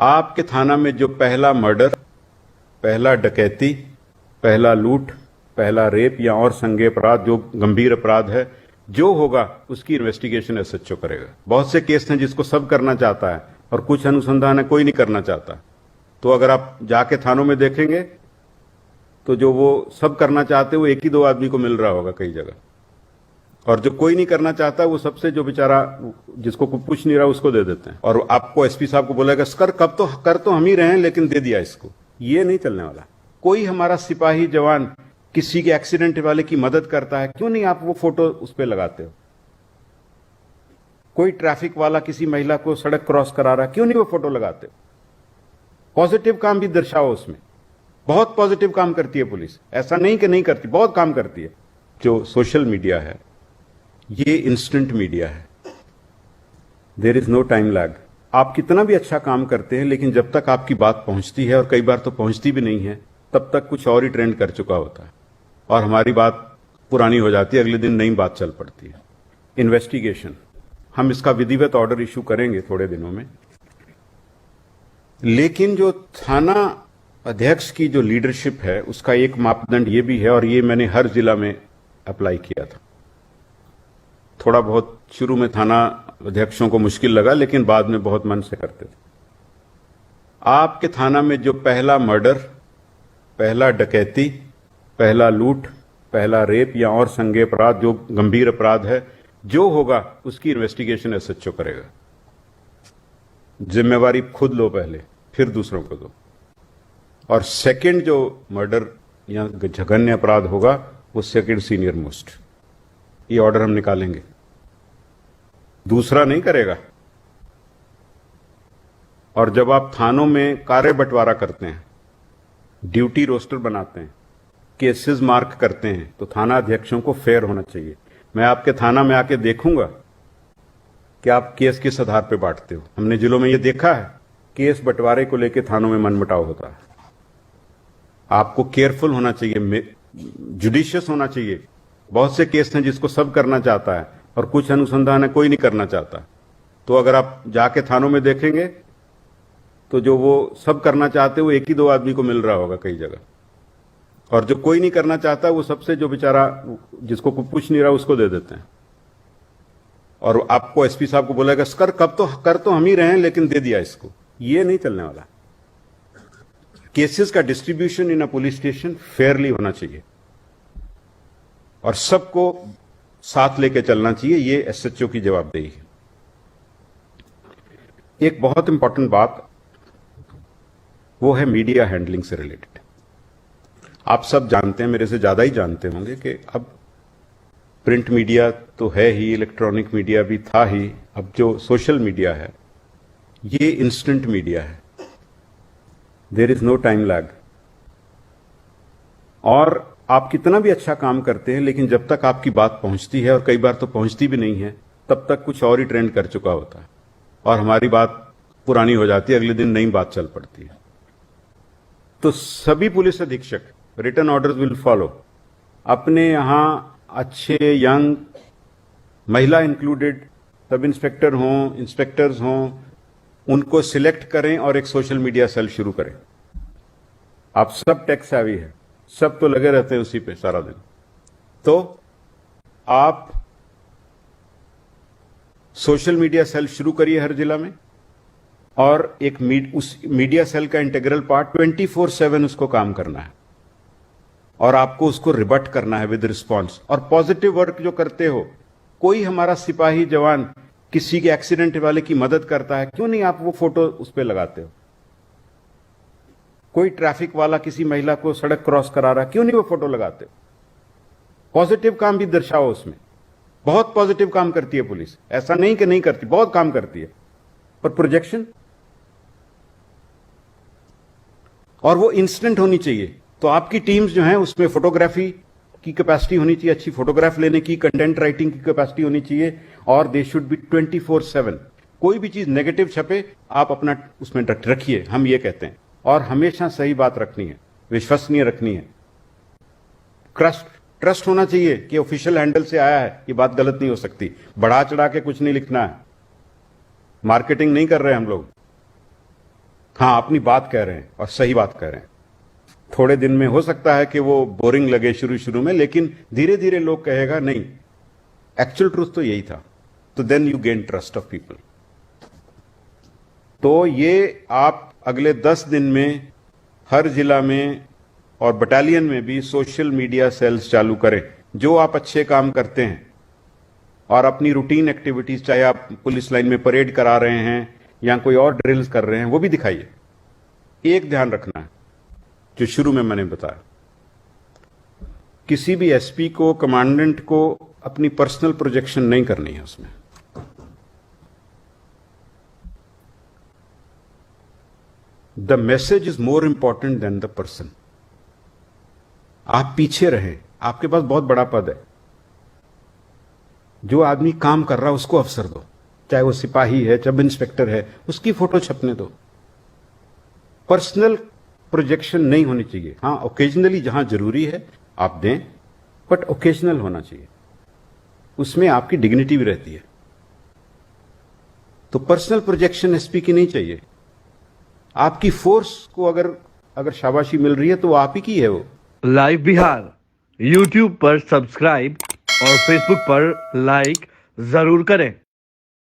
आपके थाना में जो पहला मर्डर, पहला डकैती, पहला लूट, पहला रेप या और संज्ञेय अपराध जो गंभीर अपराध है, जो होगा उसकी इन्वेस्टिगेशन एसएचओ करेगा। बहुत से केस हैं जिसको सब करना चाहता है और कुछ अनुसंधान है कोई नहीं करना चाहता। तो अगर आप जाके थानों में देखेंगे तो जो वो सब करना चाहते वो एक ही दो आदमी को मिल रहा होगा कई जगह, और जो कोई नहीं करना चाहता वो सबसे जो बेचारा जिसको कुछ पूछ नहीं रहा उसको दे देते हैं। और आपको एसपी साहब को बोलेगा कर तो हम ही रहे हैं लेकिन दे दिया इसको। ये नहीं चलने वाला। कोई हमारा सिपाही जवान किसी के एक्सीडेंट वाले की मदद करता है, क्यों नहीं आप वो फोटो उस पर लगाते हो? कोई ट्रैफिक वाला किसी महिला को सड़क क्रॉस करा रहा है, क्यों नहीं वो फोटो लगाते हो? पॉजिटिव काम भी दर्शाओ उसमें। बहुत पॉजिटिव काम करती है पुलिस, ऐसा नहीं कि नहीं करती, बहुत काम करती है। जो सोशल मीडिया है ये इंस्टेंट मीडिया है, there is no time lag. आप कितना भी अच्छा काम करते हैं लेकिन जब तक आपकी बात पहुंचती है, और कई बार तो पहुंचती भी नहीं है, तब तक कुछ और ही ट्रेंड कर चुका होता है और हमारी बात पुरानी हो जाती है, अगले दिन नई बात चल पड़ती है। इन्वेस्टिगेशन, हम इसका विधिवत ऑर्डर इशू करेंगे थोड़े दिनों में, लेकिन जो थाना अध्यक्ष की जो लीडरशिप है उसका एक मापदंड ये भी है, और ये मैंने हर जिला में अप्लाई किया था। थोड़ा बहुत शुरू में थाना अध्यक्षों को मुश्किल लगा लेकिन बाद में बहुत मन से करते थे। आपके थाना में जो पहला मर्डर, पहला डकैती, पहला लूट, पहला रेप या और संज्ञेय अपराध जो गंभीर अपराध है, जो होगा उसकी इन्वेस्टिगेशन एसएचओ करेगा। जिम्मेवारी खुद लो पहले, फिर दूसरों को दो। और सेकंड जो मर्डर या जघन्य अपराध होगा वो सेकंड सीनियर मोस्ट। ये ऑर्डर हम निकालेंगे, दूसरा नहीं करेगा। और जब आप थानों में कार्य बंटवारा करते हैं, ड्यूटी रोस्टर बनाते हैं, केसेस मार्क करते हैं, तो थाना अध्यक्षों को फेयर होना चाहिए। मैं आपके थाना में आके देखूंगा कि आप केस किस आधार पे बांटते हो। हमने जिलों में ये देखा है, केस बंटवारे को लेकर थानों में मनमुटाव होता है। आपको केयरफुल होना चाहिए, जुडिशियस होना चाहिए। बहुत से केस हैं जिसको सब करना चाहता है और कुछ अनुसंधान है कोई नहीं करना चाहता। तो अगर आप जाके थानों में देखेंगे तो जो वो सब करना चाहते वो एक ही दो आदमी को मिल रहा होगा कई जगह, और जो कोई नहीं करना चाहता वो सबसे जो बेचारा जिसको कुछ पूछ नहीं रहा उसको दे देते हैं। और आपको एसपी साहब को बोलेगा कर तो हम ही रहे हैं लेकिन दे दिया इसको। ये नहीं चलने वाला। केसेस का distribution in a police station Fairlie होना चाहिए और सबको साथ लेके चलना चाहिए। ये एसएचओ की जवाबदेही है। एक बहुत इंपॉर्टेंट बात वो है मीडिया हैंडलिंग से रिलेटेड। आप सब जानते हैं, मेरे से ज्यादा ही जानते होंगे कि अब प्रिंट मीडिया तो है ही, इलेक्ट्रॉनिक मीडिया भी था ही, अब जो सोशल मीडिया है ये इंस्टेंट मीडिया है, there is no time lag. और आप कितना भी अच्छा काम करते हैं लेकिन जब तक आपकी बात पहुंचती है, और कई बार तो पहुंचती भी नहीं है, तब तक कुछ और ही ट्रेंड कर चुका होता है और हमारी बात पुरानी हो जाती है, अगले दिन नई बात चल पड़ती है। तो सभी पुलिस अधीक्षक, रिटन ऑर्डर्स विल फॉलो। अपने यहां अच्छे यंग, महिला इंक्लूडेड, सब इंस्पेक्टर हों, इंस्पेक्टर्स हों, उनको सिलेक्ट करें और एक सोशल मीडिया सेल शुरू करें। आप सब टेक सेवी है, सब तो लगे रहते हैं उसी पे सारा दिन। तो आप सोशल मीडिया सेल शुरू करिए हर जिला में, और एक उस मीडिया सेल का इंटीग्रल पार्ट 24/7 उसको काम करना है, और आपको उसको रिबट करना है विद रिस्पॉन्स। और पॉजिटिव वर्क जो करते हो, कोई हमारा सिपाही जवान किसी के एक्सीडेंट वाले की मदद करता है, क्यों नहीं आप वो फोटो उस पर लगाते हो? कोई ट्रैफिक वाला किसी महिला को सड़क क्रॉस करा रहा है, क्यों नहीं वो फोटो लगाते हो? पॉजिटिव काम भी दर्शाओ उसमें। बहुत पॉजिटिव काम करती है पुलिस, ऐसा नहीं कि नहीं करती, बहुत काम करती है। पर प्रोजेक्शन, और वो इंस्टेंट होनी चाहिए। तो आपकी टीम्स जो हैं उसमें फोटोग्राफी की कैपेसिटी होनी चाहिए, अच्छी फोटोग्राफ लेने की, कंटेंट राइटिंग की कैपेसिटी होनी चाहिए, और दे शुड बी 24/7। कोई भी चीज नेगेटिव छपे आप अपना उसमें रखिए, हम ये कहते हैं। और हमेशा सही बात रखनी है, विश्वसनीय रखनी है। ट्रस्ट होना चाहिए कि ऑफिशियल हैंडल से आया है, ये बात गलत नहीं हो सकती। बढ़ा चढ़ा के कुछ नहीं लिखना है, मार्केटिंग नहीं कर रहे हम लोग। हाँ, अपनी बात कह रहे हैं और सही बात कह रहे हैं। थोड़े दिन में हो सकता है कि वो बोरिंग लगे शुरू शुरू में, लेकिन धीरे धीरे लोग कहेगा नहीं, एक्चुअल ट्रूथ तो यही था। तो then you gain trust of people. तो ये आप अगले 10 दिन में हर जिला में और बटालियन में भी सोशल मीडिया सेल्स चालू करें। जो आप अच्छे काम करते हैं और अपनी रूटीन एक्टिविटीज, चाहे आप पुलिस लाइन में परेड करा रहे हैं या कोई और ड्रिल्स कर रहे हैं, वो भी दिखाइए। एक ध्यान रखना है जो शुरू में मैंने बताया, किसी भी एसपी को, कमांडेंट को अपनी पर्सनल प्रोजेक्शन नहीं करनी है उसमें। The message is more important than the person. आप पीछे रहें, आपके पास बहुत बड़ा पद है। जो आदमी काम कर रहा है उसको अवसर दो, चाहे वो सिपाही है, सब इंस्पेक्टर है, उसकी फोटो छपने दो। पर्सनल प्रोजेक्शन नहीं होनी चाहिए। हाँ, ओकेजनली जहां जरूरी है आप दें, बट ओकेजनल होना चाहिए, उसमें आपकी डिग्निटी भी रहती है। तो पर्सनल प्रोजेक्शन एसपी की नहीं चाहिए। आपकी फोर्स को अगर शाबाशी मिल रही है तो वो आप ही की है। वो लाइव बिहार यूट्यूब पर सब्सक्राइब और फेसबुक पर लाइक जरूर करें।